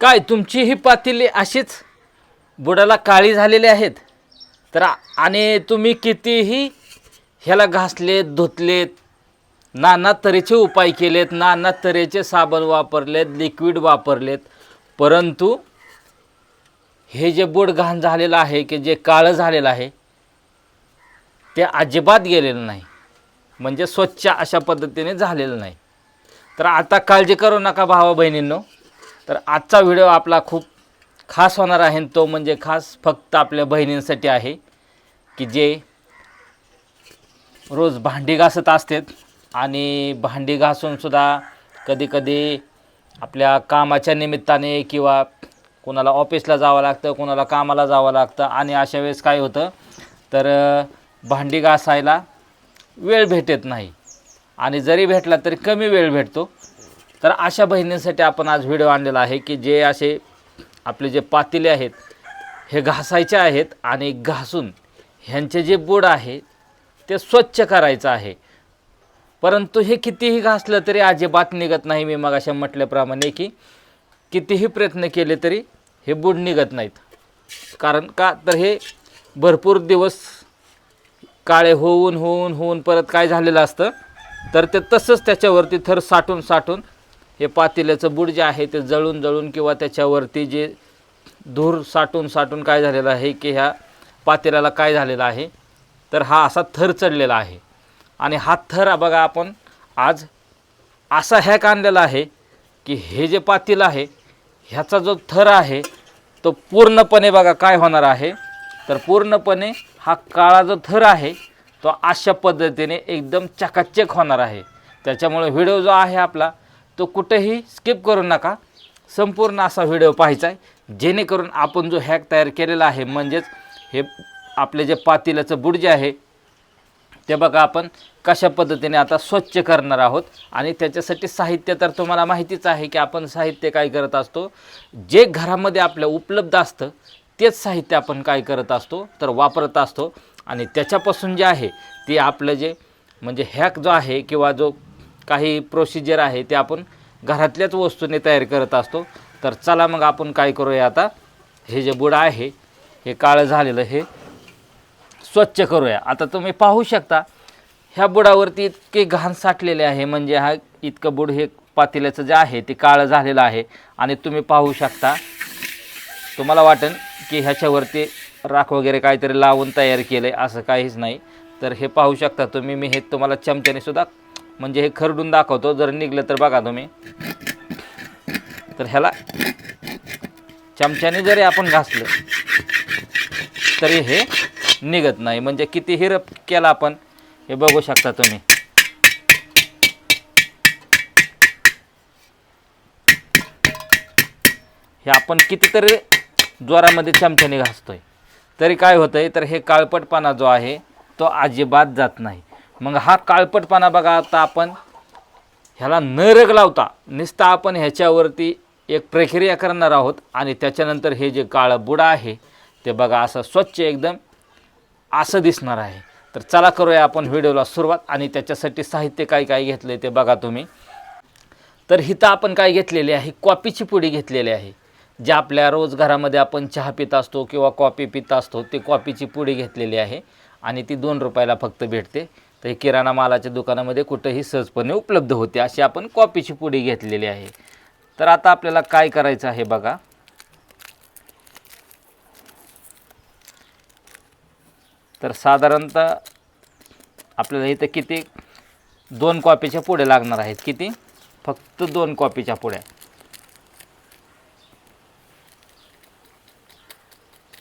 काय तुमची ही पातेली अशीच बुडाला काळी झालेली आहेत? तर आणि तुम्ही कितीही ह्याला घासलेत, धुतलेत, नाना तऱ्हेचे उपाय केलेत, नाना तऱ्हेचे साबण वापरलेत, लिक्विड वापरलेत, परंतु हे जे बुड घाण झालेलं आहे की जे काळं झालेलं आहे ते अजिबात गेलेलं नाही, म्हणजे स्वच्छ अशा पद्धतीने झालेलं नाही. तर आता काळजी करू नका भावा बहिणींनो. तर आजचा व्हिडिओ आपला खूप खास होणार आहे. तो म्हणजे खास फक्त आपल्या बहिणींसाठी आहे की जे रोज भांडी घासत असतात आणि भांडी घासूनसुद्धा कधीकधी आपल्या कामाच्या निमित्ताने किंवा कोणाला ऑफिसला जावं लागतं, कोणाला कामाला जावं लागतं आणि अशा वेळेस काय होतं तर भांडी घासायला वेळ भेटत नाही आणि जरी भेटला तरी कमी वेळ भेटतो. तर अशा बहिणींसाठी आपण आज व्हिडिओ आणलेला आहे की जे असे आपले जे पातेले आहेत हे घासायचे आहेत आणि घासून ह्यांचे जे बुड आहे ते स्वच्छ करायचं आहे. परंतु हे कितीही घासलं तरी अजिबात निघत नाही. मी मग अशा म्हटल्याप्रमाणे की कितीही प्रयत्न केले तरी हे बुड निघत नाहीत. कारण का तर हे भरपूर दिवस काळे होऊन होऊन होऊन परत काय झालेलं असतं तर ते तसंच त्याच्यावरती थर साठून साठून हे पातेल्याचं बुड जे आहे ते जळून जळून किंवा त्याच्यावरती जे धूर साठून साठून काय झालेलं आहे की ह्या पातेल्याला काय झालेलं आहे तर हा असा थर चढलेला आहे. आणि हा थर बघा आपण आज असा हॅक आणलेला आहे की हे जे पातेलं आहे ह्याचा जो थर आहे तो पूर्णपणे बघा काय होणार आहे तर पूर्णपणे हा काळा जो थर आहे तो अशा पद्धतीने एकदम चकाचक होणार आहे. त्याच्यामुळे व्हिडिओ जो आहे आपला तो कुठेही स्किप करू नका, संपूर्ण असा व्हिडिओ पाहायचा आहे जेणेकरून आपण जो हॅक तयार केलेला आहे म्हणजेच हे आपले जे पातेल्याचं बुड जे आहे ते बघा आपण कशा पद्धतीने आता स्वच्छ करणार आहोत. आणि त्याच्यासाठी साहित्य तर तुम्हाला माहितीच आहे की आपण साहित्य काय करत असतो, जे घरामध्ये आपल्या उपलब्ध असतं तेच साहित्य आपण काय करत असतो तर वापरत असतो. आणि त्याच्यापासून जे आहे ते आपलं जे म्हणजे हॅक जो आहे किंवा जो काही प्रोसिजर आहे ते आपण घरातल्याच वस्तूने तयार करत असतो. तर चला मग आपण काय करूया आता हे जे बुड आहे हे काळं झालेलं हे स्वच्छ करूया. आता तुम्ही पाहू शकता ह्या बुडावरती इतके घाण साठलेले आहे, म्हणजे हा इतकं बुड हे पातेल्याचं जे आहे ते काळं झालेलं आहे. आणि तुम्ही पाहू शकता, तुम्हाला वाटेल की ह्याच्यावरती राख वगैरे काहीतरी लावून तयार केलं आहे, असं काहीच नाही. तर हे पाहू शकता तुम्ही, मी हे तुम्हाला चमच्याने सुद्धा म्हणजे हे खरडून दाखवतो. जर निघलं तर बघा तुम्ही, तर ह्याला चमच्याने जरी आपण घासलं तरी हे निघत नाही, म्हणजे कितीही रफ केला आपण हे बघू शकता तुम्ही. हे आपण कितीतरी जोरामध्ये चमच्याने घासतोय तरी काय होतंय तर हे काळपटपणा जो आहे तो अजिबात जात नाही. मग हा काळपटपणा बघा आता आपण ह्याला न रग लावता नुसता आपण ह्याच्यावरती एक प्रक्रिया करणार आहोत आणि त्याच्यानंतर हे जे काळं बुड आहे ते बघा असं स्वच्छ एकदम असं दिसणार आहे. तर चला करूया आपण व्हिडिओला सुरुवात. आणि त्याच्यासाठी साहित्य काय काय घेतलं ते बघा तुम्ही. तर इथं आपण काय घेतलेले आहे, कॉफीची पुडी घेतलेली आहे. जे आपल्या रोज घरामध्ये आपण चहा पित असतो किंवा कॉफी पित असतो ते कॉफीची पुडी घेतलेली आहे आणि ती 2 रुपयाला फक्त भेटते. तर हे किराणा मालाच्या दुकानामध्ये कुठेही सहजपणे उपलब्ध होते, अशी आपण कॉफीची पुडी घेतलेली आहे. तर आता आपल्याला काय करायचं आहे बघा, तर साधारणतः आपल्याला इथं किती 2 कॉफीच्या पुड्या लागणार आहेत. किती? फक्त 2 कॉफीच्या पुड्या.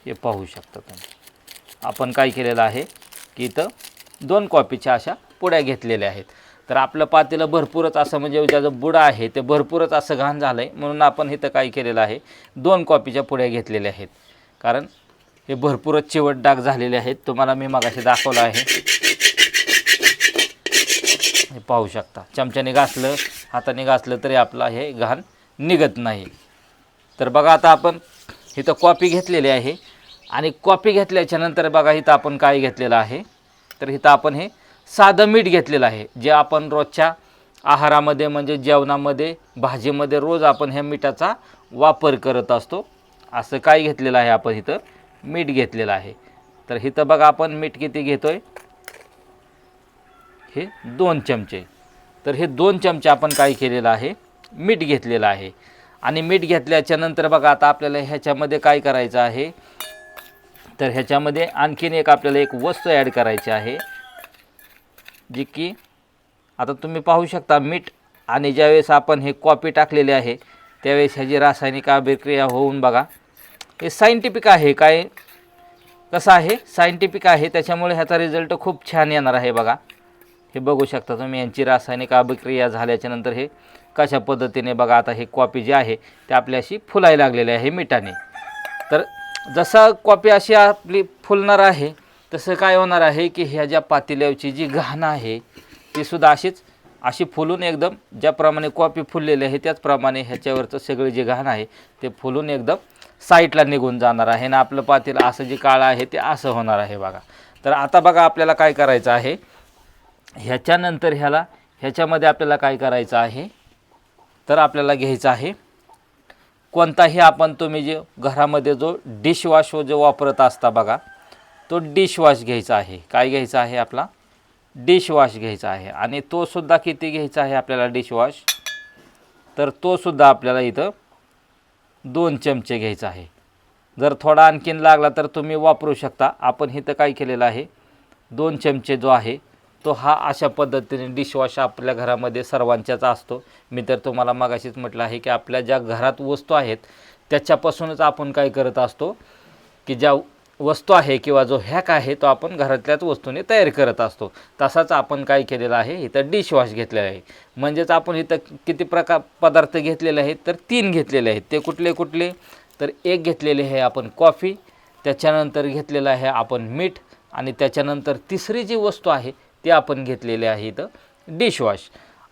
हे पाहू शकता तुम्ही. आपण काय केलेलं आहे की इथं 2 कॉफीच्या अशा पुड्या घेतलेल्या आहेत. तर आपलं पातेलं भरपूरच असं म्हणजे ज्याचं बुड आहे ते भरपूरच असं घाण झालं आहे, म्हणून आपण इथं काय केलेलं आहे 2 कॉफीच्या पुड्या घेतलेल्या आहेत. कारण हे भरपूरच चिवट डाग झालेले आहेत, तुम्हाला मी मगाशी दाखवलं आहे. हे पाहू शकता, चमच्याने घासलं हाताने घासलं तरी आपला हे घाण निघत नाही. तर बघा आता आपण इथं कॉफी घेतलेली आहे आणि कॉफी घेतल्याच्या नंतर बघा इथं आपण काय घेतलेलं आहे तर इथं आपण हे साधं मीठ घेतलेलं आहे, जे आपण रोजच्या आहारामध्ये म्हणजे जेवणामध्ये भाजीमध्ये रोज आपण ह्या मिठाचा वापर करत असतो. असं काय घेतलेलं आहे आपण इथं, मीठ घेतलेलं आहे. तर इथं बघा आपण मीठ किती घेतोय, हे 2 चमचे. तर हे 2 चमचे आपण काय केलेलं आहे, मीठ घेतलेलं आहे. आणि मीठ घेतल्याच्या नंतर बघा आता आपल्याला ह्याच्यामध्ये काय करायचं आहे, तर ह्याच्यामध्ये आणखीन एक आपल्याला एक वस्तू ॲड करायची आहे, जी की आता तुम्ही पाहू शकता. मीठ आणि ज्यावेळेस आपण हे कॉफी टाकलेली आहे त्यावेळेस ह्याची रासायनिक अभिक्रिया होऊन बघा, हे सायंटिफिक आहे. काय कसं आहे, सायंटिफिक आहे, त्याच्यामुळे ह्याचा रिझल्ट खूप छान येणार आहे. बघा हे बघू शकता तुम्ही, यांची रासायनिक अभिक्रिया झाल्याच्या नंतर हे कशा पद्धतीने बघा आता हे कॉफी जी आहे ते आपल्याशी फुलायला लागलेली आहे मिठाने. तर जसं कॉफी अशी आपली फुलणार आहे तसं काय होणार आहे की ह्या ज्या पातेल्याची जी घाण आहे ती सुद्धा अशी फुलून एकदम ज्याप्रमाणे कॉफी फुललेली आहे त्याचप्रमाणे ह्याच्यावरचं सगळे जे घाण आहे ते फुलून एकदम साईडला निघून जाणार आहे आणि आपलं पातेलं असं जे काळं आहे ते असं होणार आहे बघा. तर आता बघा आपल्याला काय करायचं आहे, ह्याच्यानंतर ह्याच्यामध्ये आपल्याला काय करायचं आहे, तर आपल्याला घ्यायचं आहे कोणताही आपण तुम्ही जे घरामध्ये जो डिशवॉश जो वापरत असता बघा, तो डिशवॉश घ्यायचा आहे. काय घ्यायचा आहे, आपला डिशवॉश घ्यायचा आहे. आणि तो सुद्धा किती घ्यायचा आहे आपल्याला डिशवॉश, तर तो सुद्धा आपल्याला इथं 2 चमचे घ्यायचा आहे. जर थोडा आणखीन लागला तर तुम्ही वापरू शकता. आपण इथं काय केलेलं आहे, 2 चमचे जो आहे तो हा अशा पद्धतीने डिशवॉश आपल्या घरामध्ये सर्वांच्याच असतो. मी तर तुम्हाला मगाशीच म्हटलं आहे की आपल्या ज्या घरात वस्तू आहेत त्याच्यापासूनच आपण काय करत असतो की ज्या वस्तू आहे किंवा जो हॅक आहे तो आपण घरातल्याच वस्तूने तयार करत असतो. तसाच आपण काय केलेलं आहे, इथं डिशवॉश घेतलेला आहे. म्हणजेच आपण इथं किती पदार्थ घेतलेले आहेत, तर 3 घेतलेले आहेत. ते कुठले कुठले, तर एक घेतलेले आहे आपण कॉफी, त्याच्यानंतर घेतलेलं आहे आपण मीठ, आणि त्याच्यानंतर तिसरी जी वस्तू आहे ती आपण घेतलेली आहे इथं डिशवॉश.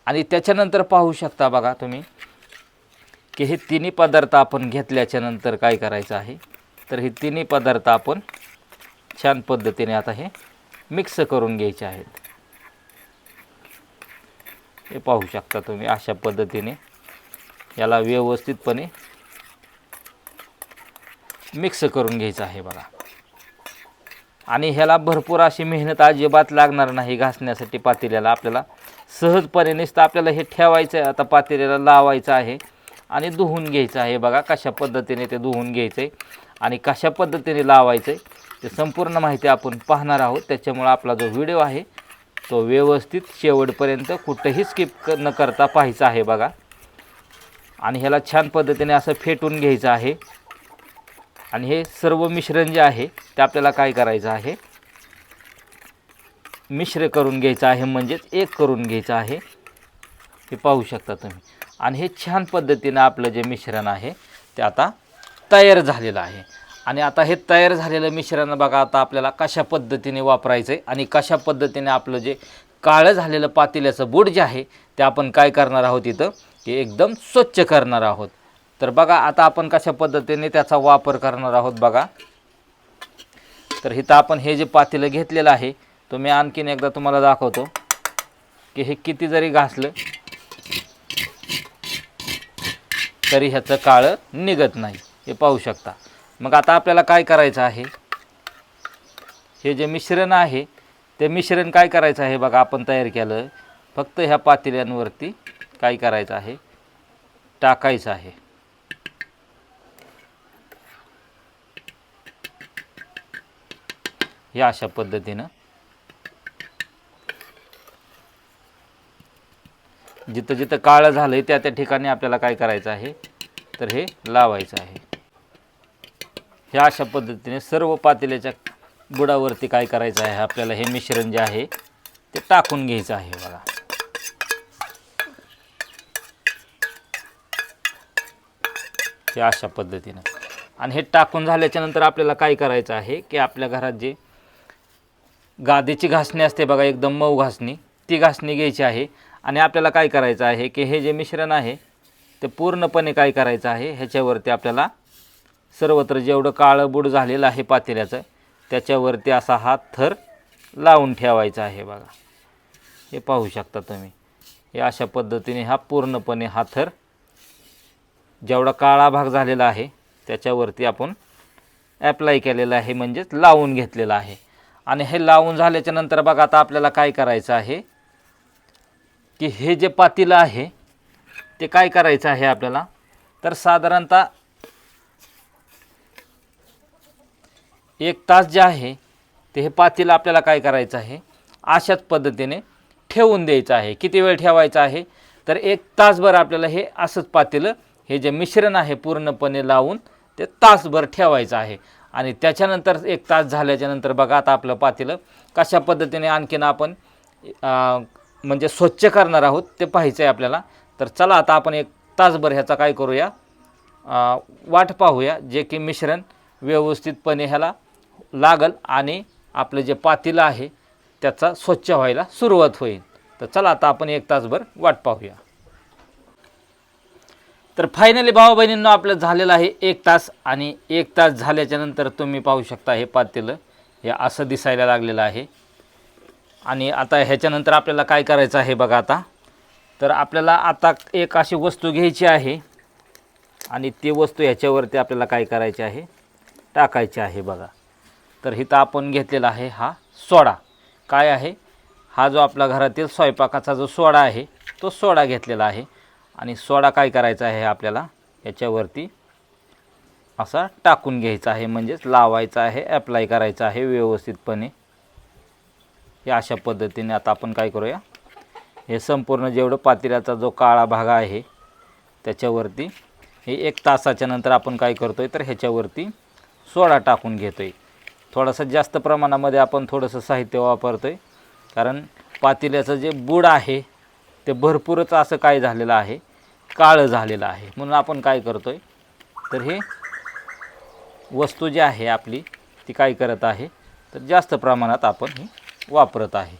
आणि त्याच्यानंतर पाहू शकता बघा तुम्ही की हे तिन्ही पदार्थ आपण घेतल्याच्या नंतर काय करायचं आहे, तर हे तिन्ही पदार्थ आपण छान पद्धतीने आता हे मिक्स करून घ्यायचे आहेत. हे पाहू शकता तुम्ही अशा पद्धतीने याला व्यवस्थितपणे मिक्स करून घ्यायचं आहे बघा. आणि ह्याला भरपूर अशी मेहनत अजिबात लागणार नाही घासण्यासाठी. पातेल्याला आपल्याला सहजपणे नुसतं आपल्याला हे ठेवायचं आहे, आता पातेल्याला लावायचं आहे आणि धुवून घ्यायचं आहे. बघा कशा पद्धतीने ते धुवून घ्यायचं आहे आणि कशा पद्धतीने लावायचं आहे ते संपूर्ण माहिती आपण पाहणार आहोत. त्याच्यामुळे आपला जो व्हिडिओ आहे तो व्यवस्थित शेवटपर्यंत कुठंही स्किप न करता पाहायचा आहे बघा. आणि ह्याला छान पद्धतीने असं फेटून घ्यायचं आहे. आणि हे सर्व मिश्रण जे आहे ते आपल्याला काय करायचं आहे, मिश्र करून घ्यायचं आहे, म्हणजेच एक करून घ्यायचं आहे. हे पाहू शकता तुम्ही. आणि हे छान पद्धतीने आपलं जे मिश्रण आहे ते आता तयार झालेलं आहे. आणि आता हे तयार झालेलं मिश्रण बघा आता आपल्याला कशा पद्धतीने वापरायचं आहे आणि कशा पद्धतीने आपलं जे काळं झालेलं पातेल्याचं बुड जे आहे ते आपण काय करणार आहोत इथं, की एकदम स्वच्छ करणार आहोत. तर बघा आता आपण कशा पद्धतीने त्याचा वापर करणार आहोत बघा. तर इथं आपण हे जे पातेलं घेतलेलं आहे तो मी आणखीन एकदा तुम्हाला दाखवतो की हे किती जरी घासलं तरी ह्याचं काळं निघत नाही. हे पाहू शकता. मग आता आपल्याला काय करायचं आहे, हे जे मिश्रण आहे ते मिश्रण काय करायचं आहे बघा, आपण तयार केलं, फक्त ह्या पातेल्यांवरती काय करायचं आहे, टाकायचं आहे. हे अशा पद्धतीनं जिथं जिथं काळं झालंय त्या त्या ठिकाणी आपल्याला काय करायचं आहे, तर हे लावायचं आहे. हे अशा पद्धतीने सर्व पातेल्याच्या बुडावरती काय करायचं आहे, आपल्याला हे मिश्रण जे आहे ते टाकून घ्यायचं आहे बघा. हे अशा पद्धतीनं. आणि हे टाकून झाल्याच्या नंतर आपल्याला काय करायचं आहे की आपल्या घरात जे गादीची घासणी असते बघा, एकदम मऊ घासणी, ती घासणी घ्यायची आहे. आणि आपल्याला काय करायचं आहे की हे जे मिश्रण आहे ते पूर्णपणे काय करायचं आहे, ह्याच्यावरती आपल्याला सर्वत्र जेवढं काळं बुड झालेलं आहे पातेल्याचं त्याच्यावरती असा हा थर लावून ठेवायचा आहे बघा. हे पाहू शकता तुम्ही. हे अशा पद्धतीने हा पूर्णपणे हा थर जेवढा काळा भाग झालेला आहे त्याच्यावरती आपण ॲप्लाय केलेला आहे, म्हणजेच लावून घेतलेला आहे. आणि हे लावून झाल्याच्या नंतर बघा आता आपल्याला काय करायचं आहे की हे जे पातेलं आहे ते काय करायचं आहे आपल्याला, तर साधारणतः 1 तास जे आहे ते हे पातेलं आपल्याला काय करायचं आहे अशाच पद्धतीने ठेवून द्यायचं आहे. किती वेळ ठेवायचं आहे, तर 1 तासभर आपल्याला हे असंच पातेलं हे जे मिश्रण आहे पूर्णपणे लावून ते तासभर ठेवायचं आहे. आणि त्याच्यानंतर 1 तास झाल्याच्यानंतर बघा आता आपलं पातेलं कशा पद्धतीने आणखीन आपण म्हणजे स्वच्छ करणार आहोत ते पाहायचं आहे आपल्याला. तर चला आता आपण 1 तासभर ह्याचा काय करूया, वाट पाहूया, जे की मिश्रण व्यवस्थितपणे ह्याला लागल आणि आपलं जे पातेलं आहे त्याचा स्वच्छ व्हायला सुरुवात होईल. तर चला आता आपण 1 तासभर वाट पाहूया. तर फायनली भाऊ बहिणींनो आपलं झालेलं आहे 1 तास. आणि 1 तास झाल्याच्या नंतर तुम्ही पाहू शकता हे पातेलं हे असं दिसायला लागलेलं आहे. आणि आता ह्याच्यानंतर आपल्याला काय करायचं आहे बघा आता, तर आपल्याला आता एक अशी वस्तू घ्यायची आहे आणि ती वस्तू ह्याच्यावरती आपल्याला काय करायची आहे, टाकायची आहे बघा. तर इथं आपण घेतलेला आहे हा सोडा. काय आहे, हा जो आपला घरातील स्वयंपाकाचा जो सोडा आहे तो सोडा घेतलेला आहे. आणि सोडा काय करायचा आहे आपल्याला याच्यावरती असा टाकून घ्यायचा आहे, म्हणजेच लावायचा आहे, ॲप्लाय करायचा आहे व्यवस्थितपणे. हे अशा पद्धतीने आता आपण काय करूया, हे संपूर्ण जेवढं पातेल्याचा जो काळा भाग आहे त्याच्यावरती हे 1 तासाच्या नंतर आपण काय करतो आहे, तर ह्याच्यावरती सोडा टाकून घेतो आहे. थोडंसं जास्त प्रमाणामध्ये आपण थोडंसं साहित्य वापरतो आहे, कारण पातेल्याचं जे बुड आहे ते भरपूरच असं काय झालेलं आहे, काळं झालेलं आहे. म्हणून आपण काय करतो आहे, तर हे वस्तू जी आहे आपली ती काय करत आहे, तर जास्त प्रमाणात आपण ही वापरत आहे.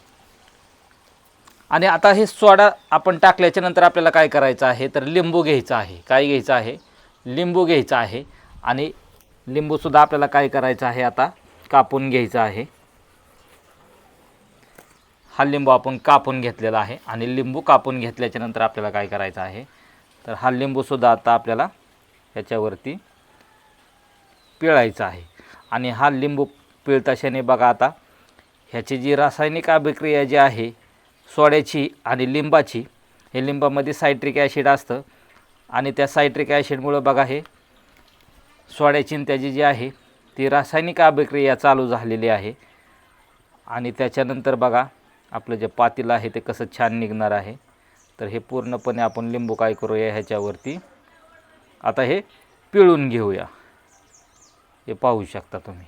आणि आता हे सोडा आपण टाकल्याच्या नंतर आपल्याला काय करायचं आहे, तर लिंबू घ्यायचा आहे. काय घ्यायचं आहे, लिंबू घ्यायचा आहे. आणि लिंबूसुद्धा आपल्याला काय करायचं आहे, आता कापून घ्यायचा आहे. हा लिंबू आपण कापून घेतलेला आहे. आणि लिंबू कापून घेतल्याच्या नंतर आपल्याला काय करायचं आहे, तर हा लिंबूसुद्धा आता आपल्याला ह्याच्यावरती पिळायचा आहे. आणि हा लिंबू पिळताशाने बघा आता ह्याची जी रासायनिक अभिक्रिया जी आहे सोड्याची आणि लिंबाची, हे लिंबामध्ये सायट्रिक ॲसिड असतं आणि त्या सायट्रिक ॲसिडमुळं बघा हे सोड्याची आणि त्याची जी आहे ती रासायनिक अभिक्रिया चालू झालेली आहे. आणि त्याच्यानंतर बघा आपलं जे पातेलं आहे ते कसं छान निघणार आहे. तर हे पूर्णपणे आपण लिंबू काय करूया, ह्याच्यावरती आता हे पिळून घेऊया. हे पाहू शकता तुम्ही.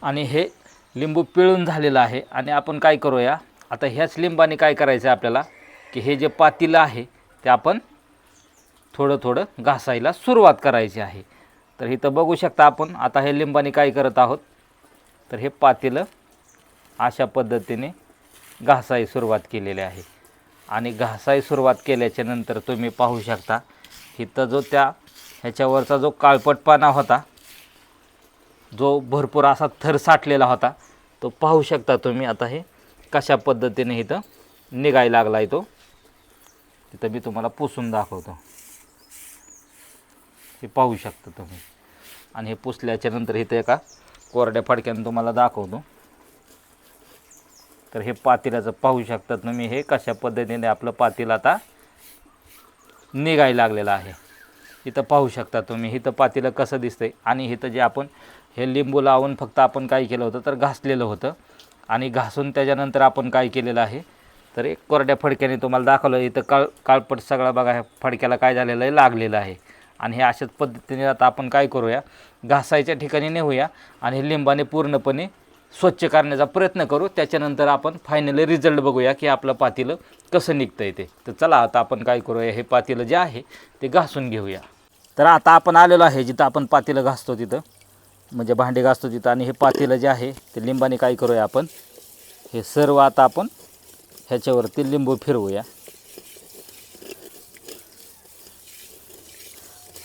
आणि हे लिंबू पिळून झालेलं आहे. आणि आपण काय करूया, आता ह्याच लिंबाने काय करायचं आहे आपल्याला, की हे जे पातेलं आहे ते आपण थोडं थोडं घासायला सुरुवात करायची आहे. तर इथं बघू शकता आपण आता हे लिंबाने काय करत आहोत, तर हे पातेलं अशा पद्धतीने घासायला सुरुवात केलेली आहे. आणि घासायला सुरुवात केल्याच्या नंतर तुम्ही पाहू शकता इथं जो ह्याच्यावरचा जो काळपटपणा होता, जो भरपूर असा थर साठलेला होता, तो पाहू शकता तुम्ही. आता हे कशा पद्धतीने इथं निघायला लागला आहे तो. तिथं मी तुम्हाला पुसून दाखवतो. हे पाहू शकता तुम्ही. आणि हे पुसल्याच्या नंतर इथं एका कोरड्या फडक्याने तुम्हाला दाखवतो. तर हे पातेल्याचं पाहू शकता तुम्ही, हे कशा पद्धतीने आपलं पातेलं आता निघायला लागलेलं आहे. इथं पाहू शकता तुम्ही, इथं पातेलं कसं दिसतंय. आणि इथं जे आपण हे लिंबू लावून फक्त आपण काय केलं होतं, तर घासलेलं होतं. आणि घासून त्याच्यानंतर आपण काय केलेलं आहे, तर एक कोरड्या फडक्याने तुम्हाला दाखवलं. इथं काळपट सगळा बघा ह्या फडक्याला काय झालेलं आहे, लागलेलं आहे. आणि हे अशाच पद्धतीने आता आपण काय करूया, घासायच्या ठिकाणी नेऊया आणि लिंबाने पूर्णपणे स्वच्छ करण्याचा प्रयत्न करू. त्याच्यानंतर आपण फायनली रिझल्ट बघूया की आपलं पातेलं कसं निघतं आहे ते. तर चला आता आपण काय करूया, हे पातेलं जे आहे ते घासून घेऊया. तर आता आपण आलेलो आहे जिथं आपण पातेलं घासतो तिथं, म्हणजे भांडे घासतो तिथं. आणि हे पातेलं जे आहे ते लिंबाने काय करूया, आपण हे सर्व आता आपण ह्याच्यावरती लिंबू फिरवूया.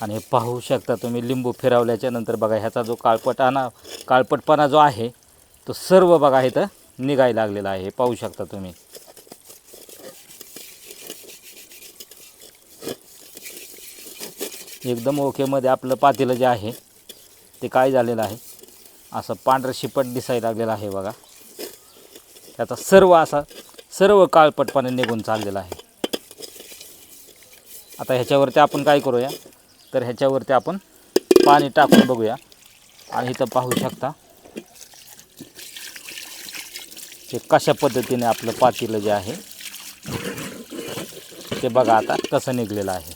आणि हे पाहू शकता तुम्ही, लिंबू फिरवल्याच्या नंतर बघा ह्याचा जो काळपटपणा जो आहे तो सर्व बघा इथं निघायला लागलेला आहे, पाहू शकता तुम्ही. एकदम ओकेमध्ये आपलं पातेलं जे आहे ते काय झालेलं आहे, असं पांढरं शिपट दिसायला लागलेलं आहे बघा. त्याचा सर्व काळपटपणे निघून चाललेला आहे. आता ह्याच्यावरती आपण काय करूया, तर ह्याच्यावरती आपण पाणी टाकून बघूया. आणि इथं पाहू शकता ते कशा पद्धतीने आपलं पातेलं जे आहे ते बघा आता कसं निघलेलं आहे.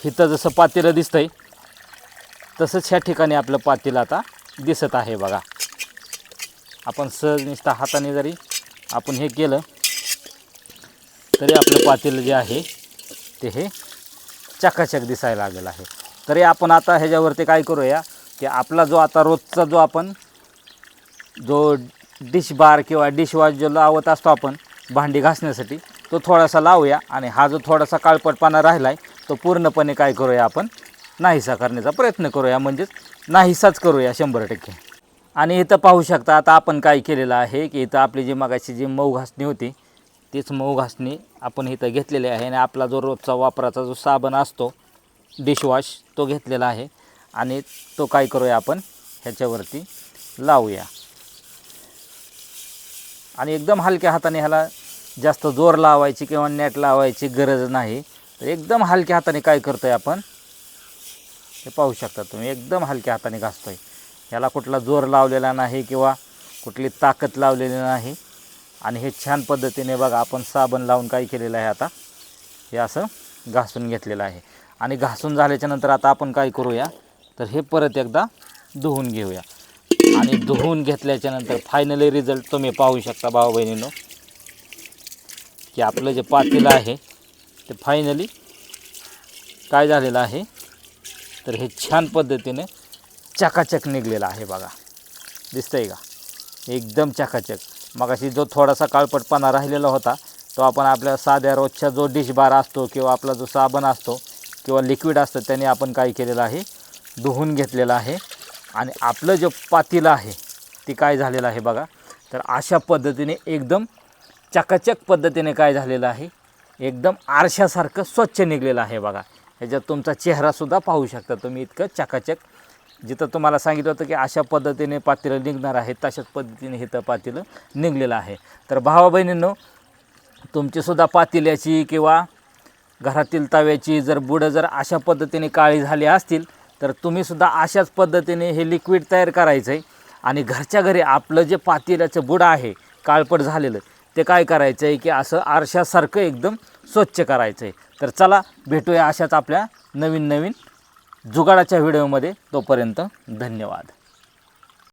इथं जसं पातेलं दिसतंय तसंच ह्या ठिकाणी आपलं पातेलं आता दिसत आहे बघा. आपण सहज नुसता हाताने जरी आपण हे केलं तरी आपलं पातेलं जे आहे ते हे चकाचक दिसायला लागलेलं आहे. तरी आपण आता ह्याच्यावरती काय करूया की आपला जो आता रोजचा जो आपण जो डिश बार किंवा डिशवॉश जो लावत असतो आपण भांडी घासण्यासाठी, तो थोडासा लावूया. आणि हा जो थोडासा काळपटपणा राहिला आहे तो पूर्णपणे काय करूया आपण नाहीसा करण्याचा प्रयत्न करूया, म्हणजेच नाहीसाच करूया 100%. आणि इथं पाहू शकता आता आपण काय केलेलं आहे की इथं आपली जी मगाची जी मऊ घासणी होती तीच मऊ घासणी आपण इथं घेतलेली आहे. आणि आपला जो रोजचा वापराचा जो साबण असतो डिशवॉश तो घेतलेला आहे. आणि तो काय करूया आपण ह्याच्यावरती लावूया. आणि एकदम हलक्या हाताने ह्याला जास्त जोर लावायची किंवा नेट लावायची गरज नाही. तर एकदम हलक्या हाताने काय करतो आहे आपण हे पाहू शकता तुम्ही. एकदम हलक्या हाताने घासतो आहे. ह्याला कुठला जोर लावलेला नाही किंवा कुठली ताकद लावलेली नाही. आणि हे छान पद्धतीने बघा आपण साबण लावून काय केलेलं आहे आता हे असं घासून घेतलेलं आहे. आणि घासून झाल्याच्यानंतर आता आपण काय करूया तर हे परत एकदा धुवून घेऊया. आणि धुवून घेतल्याच्यानंतर फायनली रिझल्ट तुम्ही पाहू शकता भाऊ बहिणींनो की आपलं जे पातेलं आहे ते फायनली काय झालेलं आहे तर हे छान पद्धतीने चकाचक निघलेलं आहे बघा. दिसतंय का, एकदम चकाचक. मगाशी जो थोडासा काळपटपणा राहिलेला होता तो आपण आपल्या साध्या रोजच्या जो डिश बार असतो किंवा आपला जो साबण असतो किंवा लिक्विड असतं त्याने आपण काय केलेलं आहे धुवून घेतलेलं आहे. आणि आपलं जे पातेलं आहे ते काय झालेलं आहे बघा, तर अशा पद्धतीने एकदम चकाचक पद्धतीने काय झालेलं आहे, एकदम आरशासारखं स्वच्छ निघलेलं आहे बघा. ह्याच्यात तुमचा चेहरासुद्धा पाहू शकता तुम्ही. इतकं चकाचक जिथं तुम्हाला सांगितलं होतं की अशा पद्धतीने पातेलं निघणार आहे तशाच पद्धतीने हे तर पातेलं निघलेलं आहे. तर भावा बहिणींनो, तुमचीसुद्धा पातेल्याची किंवा घरातील तव्याची जर बुडं जर अशा पद्धतीने काळी झाली असतील तर तुम्हीसुद्धा अशाच पद्धतीने हे लिक्विड तयार करायचं आहे. आणि घरच्या घरी आपलं जे पातेल्याचं बुडं आहे काळपट झालेलं ते काय करायचं आहे की असं आरशासारखं एकदम स्वच्छ करायचं आहे. तर चला भेटूया अशाच आपल्या नवीन जुगाडाच्या व्हिडिओमध्ये. तोपर्यंत धन्यवाद.